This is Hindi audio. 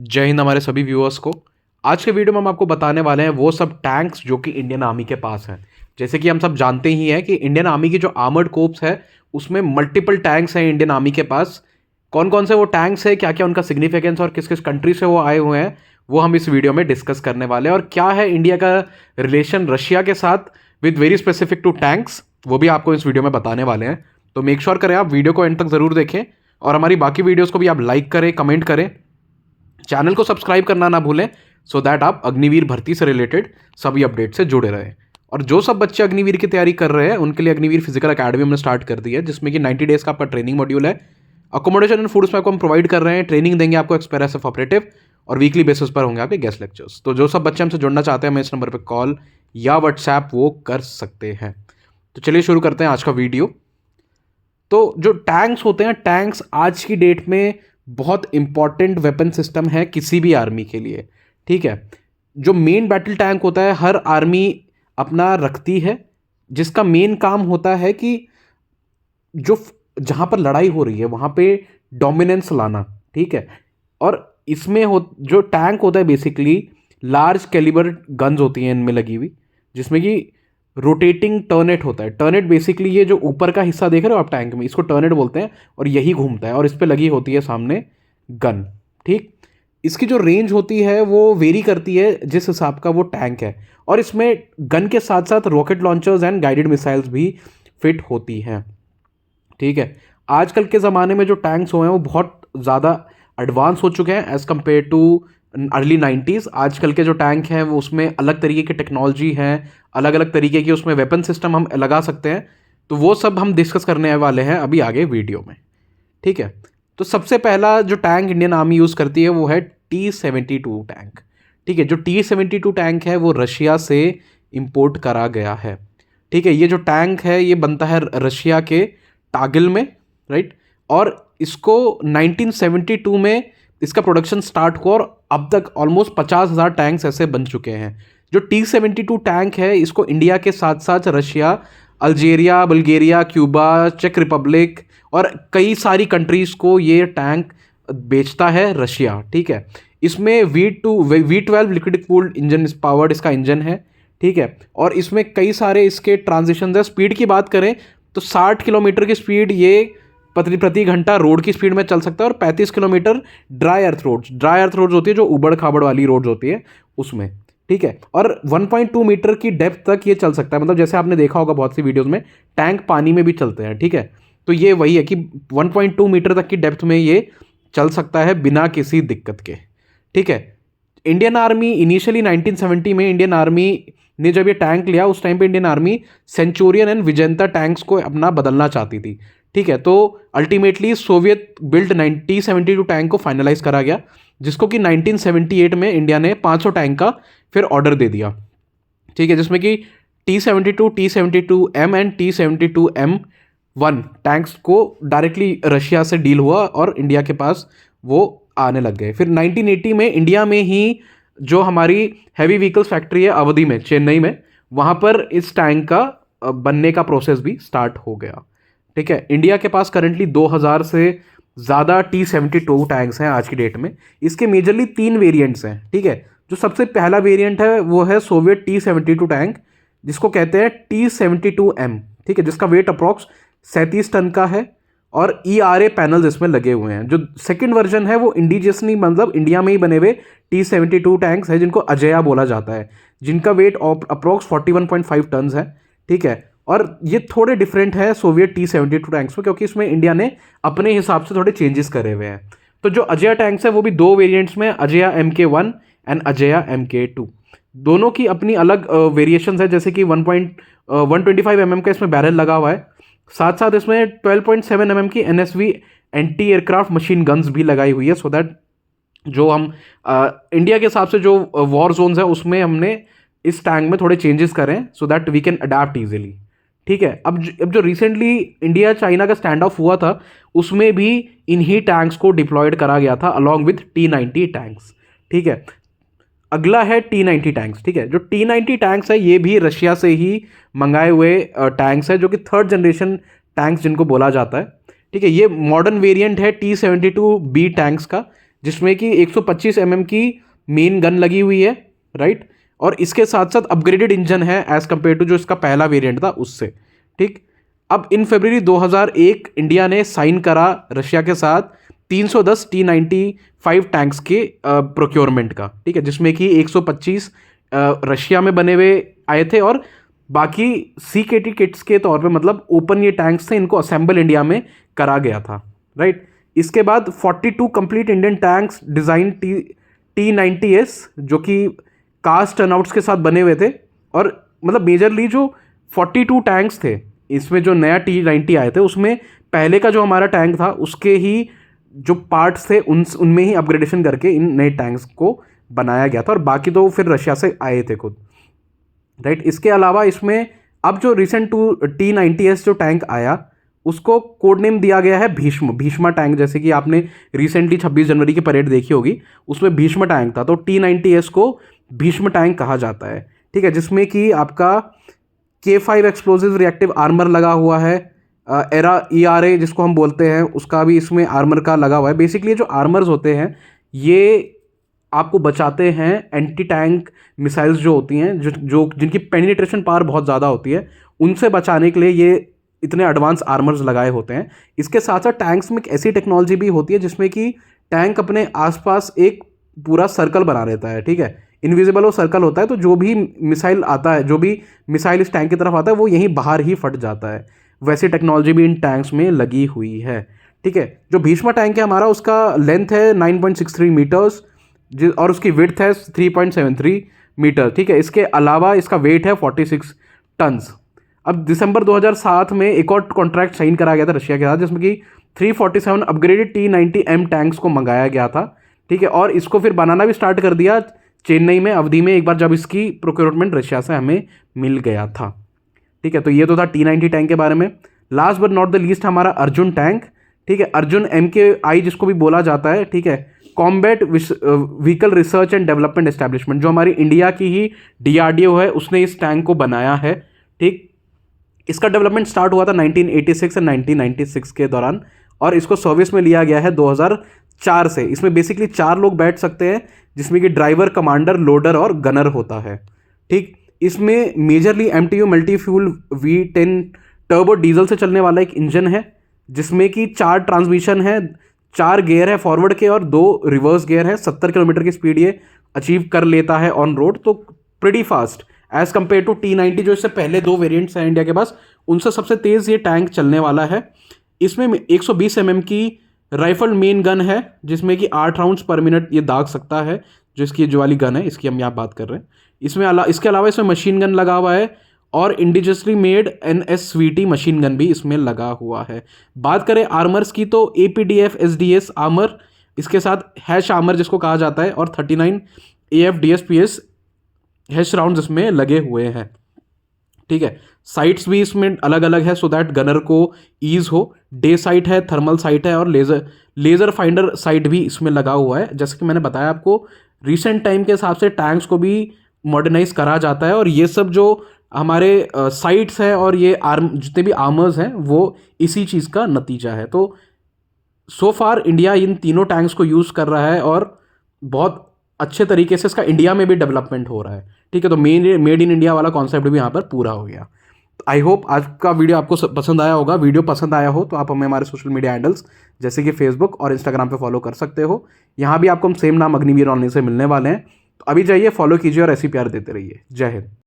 जय हिंद हमारे सभी व्यूअर्स को। आज के वीडियो में हम आपको बताने वाले हैं वो सब टैंक्स जो कि इंडियन आर्मी के पास हैं। जैसे कि हम सब जानते ही हैं कि इंडियन आर्मी की जो आर्मर्ड कोर्प्स है उसमें मल्टीपल टैंक्स हैं इंडियन आर्मी के पास। कौन कौन से वो टैंक्स है, क्या क्या उनका सिग्निफिकेंस और किस किस कंट्री से वो आए हुए हैं, वो हम इस वीडियो में डिस्कस करने वाले हैं। और क्या है इंडिया का रिलेशन रशिया के साथ with very specific to tanks, वो भी आपको इस वीडियो में बताने वाले हैं। तो मेक श्योर करें आप वीडियो को एंड तक ज़रूर देखें और हमारी बाकी वीडियोज़ को भी आप लाइक करें, कमेंट करें, चैनल को सब्सक्राइब करना ना भूलें सो दैट आप अग्निवीर भर्ती से रिलेटेड सभी अपडेट से जुड़े रहें। और जो सब बच्चे अग्निवीर की तैयारी कर रहे हैं उनके लिए अग्निवीर फिजिकल अकेडमी हमने स्टार्ट कर दी है, जिसमें कि 90 डेज का आपका ट्रेनिंग मॉड्यूल है। अकोमोडेशन एंड फूड्स में आपको हम प्रोवाइड कर रहे हैं, ट्रेनिंग देंगे आपको एक्सप्रेस ऑपरेटिव, और वीकली बेसिस पर होंगे आपके गेस्ट लेक्चर्स। तो जो सब बच्चे हमसे जुड़ना चाहते हैं हमें इस नंबर पर कॉल या व्हाट्सएप वो कर सकते हैं। तो चलिए शुरू करते हैं आज का वीडियो। तो जो टैंक्स होते हैं, टैंक्स आज की डेट में बहुत इंपॉर्टेंट वेपन सिस्टम है किसी भी आर्मी के लिए। ठीक है, जो मेन बैटल टैंक होता है हर आर्मी अपना रखती है, जिसका मेन काम होता है कि जो जहाँ पर लड़ाई हो रही है वहाँ पे डोमिनेंस लाना। ठीक है, और इसमें जो टैंक होता है बेसिकली लार्ज कैलिबर गन्स होती हैं इनमें लगी हुई, जिसमें कि रोटेटिंग टर्नेट होता है। टर्नेट बेसिकली ये जो ऊपर का हिस्सा देख रहे हो आप टैंक में, इसको टर्नेट बोलते हैं, और यही घूमता है और इस पर लगी होती है सामने गन। ठीक, इसकी जो रेंज होती है वो वेरी करती है जिस हिसाब का वो टैंक है, और इसमें गन के साथ साथ rocket launchers and guided missiles भी फिट होती हैं। ठीक है, आजकल के ज़माने में जो टैंक्स हुए हैं वो बहुत ज़्यादा एडवांस हो चुके हैं as compare too early 90s। आजकल के जो टैंक हैं वो उसमें अलग तरीके की टेक्नोलॉजी है, अलग अलग तरीके की उसमें वेपन सिस्टम हम लगा सकते हैं। तो वो सब हम डिस्कस करने वाले हैं अभी आगे वीडियो में। ठीक है, तो सबसे पहला जो टैंक इंडियन आर्मी यूज़ करती है वो है T-72 टैंक। ठीक है, जो T-72 टैंक है वो रशिया से इंपोर्ट करा गया है। ठीक है, ये जो टैंक है ये बनता है रशिया के टागिल में, राइट। और इसको 1972 में इसका प्रोडक्शन स्टार्ट हुआ और अब तक ऑलमोस्ट 50,000 टैंक्स ऐसे बन चुके हैं। जो T-72 टैंक है इसको इंडिया के साथ साथ रशिया, अल्जीरिया, बल्गेरिया, क्यूबा, चेक रिपब्लिक और कई सारी कंट्रीज़ को ये टैंक बेचता है रशिया। ठीक है, इसमें V12 liquid cooled engine powered इसका इंजन है। ठीक है, और इसमें कई सारे इसके ट्रांजिशन है। स्पीड की बात करें तो 60 किलोमीटर की स्पीड ये प्रति घंटा रोड की स्पीड में चल सकता है, और 35 किलोमीटर ड्राई अर्थ रोड्स होती है जो उबड़ खाबड़ वाली रोड्स होती है उसमें। ठीक है, और 1.2 मीटर की डेप्थ तक ये चल सकता है, मतलब जैसे आपने देखा होगा बहुत सी वीडियोस में टैंक पानी में भी चलते हैं। ठीक है, तो ये वही है कि 1.2 मीटर तक की डेप्थ में ये चल सकता है बिना किसी दिक्कत के। ठीक है, इंडियन आर्मी इनिशियली 1970 में इंडियन आर्मी ने जब ये टैंक लिया उस टाइम पे Indian army Centurion and Vijayanta tanks को अपना बदलना चाहती थी। ठीक है, तो ultimately Soviet build T-72 tank को फाइनलाइज करा गया, जिसको कि 1978 में इंडिया ने 500 टैंक का फिर ऑर्डर दे दिया। ठीक है, जिसमें कि T-72, T-72M and T-72M1 tanks को डायरेक्टली रशिया से डील हुआ और इंडिया के पास वो आने लग गए। फिर 1980 में इंडिया में ही जो हमारी हैवी व्हीकल्स फैक्ट्री है अवधि में, चेन्नई में, वहाँ पर इस टैंक का बनने का प्रोसेस भी स्टार्ट हो गया। ठीक है, इंडिया के पास करंटली 2000 से ज़्यादा T-72 टैंक्स हैं आज की डेट में। इसके मेजरली 3 वेरिएंट्स हैं। ठीक है, जो सबसे पहला वेरिएंट है वो है सोवियत T-72 टैंक, जिसको कहते हैं T-72M। ठीक है, जिसका वेट अप्रॉक्स 37 टन का है और ERA पैनल्स इसमें लगे हुए हैं। जो सेकंड वर्जन है वो इंडिजियसली, मतलब इंडिया में ही बने हुए T-72 टैंक्स है जिनको अजया बोला जाता है, जिनका वेट अप्रॉक्स 41.5 टन है। ठीक है, और ये थोड़े डिफरेंट है सोवियत T-72 टैंक्स में, क्योंकि इसमें इंडिया ने अपने हिसाब से थोड़े चेंजेस करे हुए हैं। तो जो अजया टैंक्स है वो भी 2 वेरिएंट्स में, Ajaya MK1 and Ajaya MK2। दोनों की अपनी अलग वेरिएशंस है, जैसे कि 125 mm का इसमें बैरल लगा हुआ है, साथ साथ इसमें 12.7 mm की NSV anti aircraft machine guns भी लगाई हुई है, सो दैट जो हम इंडिया के हिसाब से जो वॉर जोन्स है उसमें हमने इस टैंक में थोड़े चेंजेस करें so that we can adapt easily. ठीक है, अब जो रिसेंटली इंडिया चाइना का स्टैंड ऑफ हुआ था उसमें भी इन्हीं टैंक्स को डिप्लॉयड करा गया था अलॉन्ग विथ T-90 टैंक्स। ठीक है, अगला है T-90 टैंक्स। ठीक है, जो T-90 टैंक्स है ये भी रशिया से ही मंगाए हुए टैंक्स है, जो कि 3rd जनरेशन टैंक्स जिनको बोला जाता है। ठीक है, ये मॉडर्न वेरिएंट है T-72B टैंक्स का, जिसमें कि 125 mm की मेन गन लगी हुई है, राइट। और इसके साथ साथ अपग्रेडेड इंजन है एज कंपेयर टू जो इसका पहला वेरिएंट था उससे, ठीक। अब इन फरवरी 2001 इंडिया ने साइन करा रशिया के साथ 310 T-95 टैंक्स के प्रोक्योरमेंट का, ठीक है, जिसमें कि 125 रशिया में बने हुए आए थे और बाकी CKT किट्स के तौर पे, मतलब ओपन ये टैंक्स थे, इनको असेंबल इंडिया में करा गया था, राइट। इसके बाद 42 complete Indian tanks design T-90S जो कि कास्ट टर्नआउट्स के साथ बने हुए थे, और मतलब मेजरली जो 42 टैंक्स थे, इसमें जो नया T-90 आए थे उसमें पहले का जो हमारा टैंक था उसके ही जो पार्ट्स थे उनमें ही अपग्रेडेशन करके इन नए टैंक्स को बनाया गया था, और बाकी तो फिर रशिया से आए थे खुद, राइट। इसके अलावा इसमें अब जो रिसेंट T-90S जो टैंक आया उसको कोड नेम दिया गया है भीष्मा टैंक। जैसे कि आपने रिसेंटली 26 जनवरी की परेड देखी होगी, उसमें भीष्म टैंक था, तो T-90S को भीष्म टैंक कहा जाता है, ठीक है, जिसमें कि आपका K5 एक्सप्लोजिव रिएक्टिव आर्मर लगा हुआ है, ERA जिसको हम बोलते हैं उसका भी इसमें आर्मर का लगा हुआ है। बेसिकली जो आर्मर्स होते हैं ये आपको बचाते हैं एंटी टैंक मिसाइल्स जो होती हैं, जो जिनकी पेनिट्रेशन पावर बहुत ज़्यादा होती है, उनसे बचाने के लिए ये इतने एडवांस आर्मर्स लगाए होते हैं। इसके साथ साथ टैंक्स में एक ऐसी टेक्नोलॉजी भी होती है जिसमें कि टैंक अपने आसपास एक पूरा सर्कल बना रहता है, ठीक है, इनविजिबल वो सर्कल होता है, तो जो भी मिसाइल आता है, जो भी मिसाइल इस टैंक की तरफ आता है वो यहीं बाहर ही फट जाता है। वैसी टेक्नोलॉजी भी इन टैंक्स में लगी हुई है, ठीक है। जो भीष्मा टैंक है हमारा, उसका लेंथ है 9.63 मीटर्स और उसकी विड्थ है 3.73 मीटर, ठीक है। इसके अलावा इसका वेट है 46 टन्स। अब दिसंबर 2007 में एक और कॉन्ट्रैक्ट साइन करा गया था रशिया के साथ, जिसमें कि 347 अपग्रेडेड T-90M टैंक्स को मंगाया गया था, ठीक है, और इसको फिर बनाना भी स्टार्ट कर दिया चेन्नई में अवधि में, एक बार जब इसकी प्रोक्योरमेंट रशिया से हमें मिल गया था, ठीक है। तो ये तो था T-90 टैंक के बारे में। Last but not the least हमारा अर्जुन टैंक, ठीक है, अर्जुन MKI जिसको भी बोला जाता है, ठीक है, combat vehicle research and development establishment, जो हमारी इंडिया की ही DRDO है, उसने इस टैंक को बनाया है, ठीक। इसका डेवलपमेंट स्टार्ट हुआ था 1986 और 1996 के दौरान, और इसको सर्विस में लिया गया है 2004 से। इसमें बेसिकली 4 लोग बैठ सकते हैं, जिसमें कि ड्राइवर, कमांडर, लोडर और गनर होता है, ठीक। इसमें majorly MTU multi fuel V10 turbo diesel से चलने वाला एक इंजन है, जिसमें कि 4 ट्रांसमिशन है, 4 गियर है फॉरवर्ड के और 2 रिवर्स गियर है। 70 किलोमीटर की स्पीड ये अचीव कर लेता है ऑन रोड, तो pretty fast as compare to T-90 जो इससे पहले 2 वेरिएंट्स हैं इंडिया के पास, उनसे सबसे तेज़ ये टैंक चलने वाला है। इसमें 120 mm की राइफल मेन गन है, जिसमें कि 8 राउंड्स पर मिनट ये दाग सकता है, जो इसकी जो वाली गन है इसकी हम यहाँ बात कर रहे हैं। इसके अलावा इसमें मशीन गन लगा हुआ है, और indigenously made NSVT machine gun भी इसमें लगा हुआ है। बात करें आर्मर्स की तो APDF SDS आर्मर, इसके साथ हैश आर्मर जिसको कहा जाता है, और 39 AFDSPS हैश राउंड्स इसमें लगे हुए हैं, ठीक है। साइट्स भी इसमें अलग अलग है, सो दैट गनर को ईज हो। डे साइट है, थर्मल साइट है, और लेज़र फाइंडर साइट भी इसमें लगा हुआ है। जैसे कि मैंने बताया आपको, रिसेंट टाइम के हिसाब से टैंक्स को भी मॉडर्नाइज करा जाता है, और ये सब जो हमारे साइट्स है और ये जितने भी आर्मर्स हैं वो इसी चीज़ का नतीजा है। तो सो फार इंडिया इन तीनों टैंक्स को यूज़ कर रहा है, और बहुत अच्छे तरीके से इसका इंडिया में भी डेवलपमेंट हो रहा है, ठीक है। तो मेड इन इंडिया वाला कॉन्सेप्ट भी यहाँ पर पूरा हो गया। आई होप आज का वीडियो आपको पसंद आया होगा। वीडियो पसंद आया हो तो आप हमें हमारे सोशल मीडिया हैंडल्स जैसे कि फेसबुक और इंस्टाग्राम पे फॉलो कर सकते हो। यहाँ भी आपको हम सेम नाम अग्निवीर ऑनलाइन से मिलने वाले हैं, तो अभी जाइए, फॉलो कीजिए और ऐसी प्यार देते रहिए। जय हिंद।